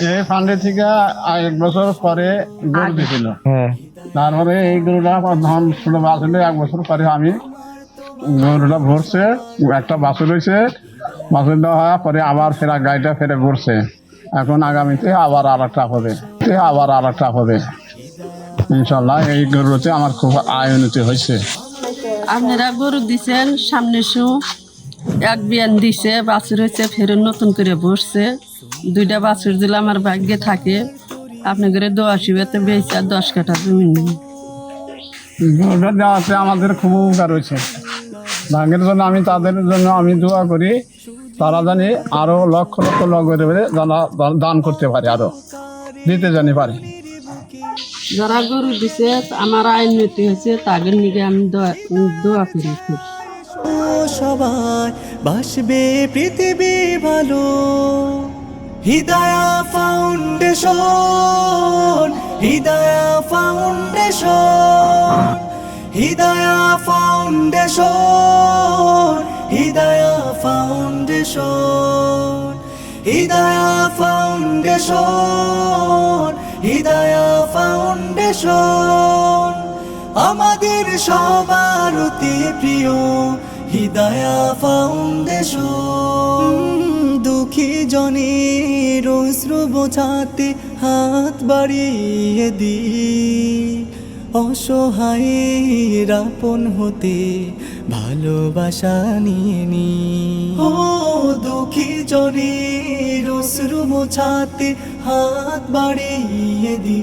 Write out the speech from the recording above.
এই ফান্ডে থেকে 1 বছর পরে গরু দিছিল। হ্যাঁ। তারপরে এই গরুটা ধান ছিল বাছুর, 1 বছর পরে আমি গরুটা ভরছে, একটা বাছুর হয়েছে, বাছুর দেওয়া হয় পরে আবার ফেরা গাড়িটা ফেরে ঘুরছে। এখন আগামীতে আবার আর একটা হবে ইনশাল্লাহ। এই গরুতে আমার খুব আয় উন্নতি হয়েছে। আপনারা গরু দিছেন, সামনে এক বিয়ান দিছে, বাছুর হয়েছে, ফের নতুন করে বসছে। 2টা বাছুর দিলে আমার ভাগ্যে থাকে। আপনাদের দোয়া শিবেতে বেঁচে 10 কাঠা জমি নেই। গরুটা দেওয়াতে আমাদের খুব উপকার হয়েছে। ভাগ্যের জন্য তাদের জন্য আমি দোয়া করি, তারা জানি আরো লক্ষ লক্ষ করে দান করতে পারে, আরো দিতে জানি পারে। যারা গরু দিছে আমার আয় উন্নতি হয়েছে, তাদের নিকে আমি দোয়া করি। সবাই বাসবে পৃথিবী ভালো। Hridaya foundation, Hridaya foundation, Hridaya foundation, Hridaya foundation, Hridaya foundation, Hridaya foundation আমাদের সবার অতি প্রিয় হৃদয়া ফাউন্ডেশন। দুঃখী জনের অশ্রু বোঝাতে হাত বাড়িয়ে দিই, অসহায়ের আপন হতে ভালোবাসা নিয়ে নি। ও দুঃখী জনের অশ্রু বোঝাতে হাত বাড়িয়ে দিই।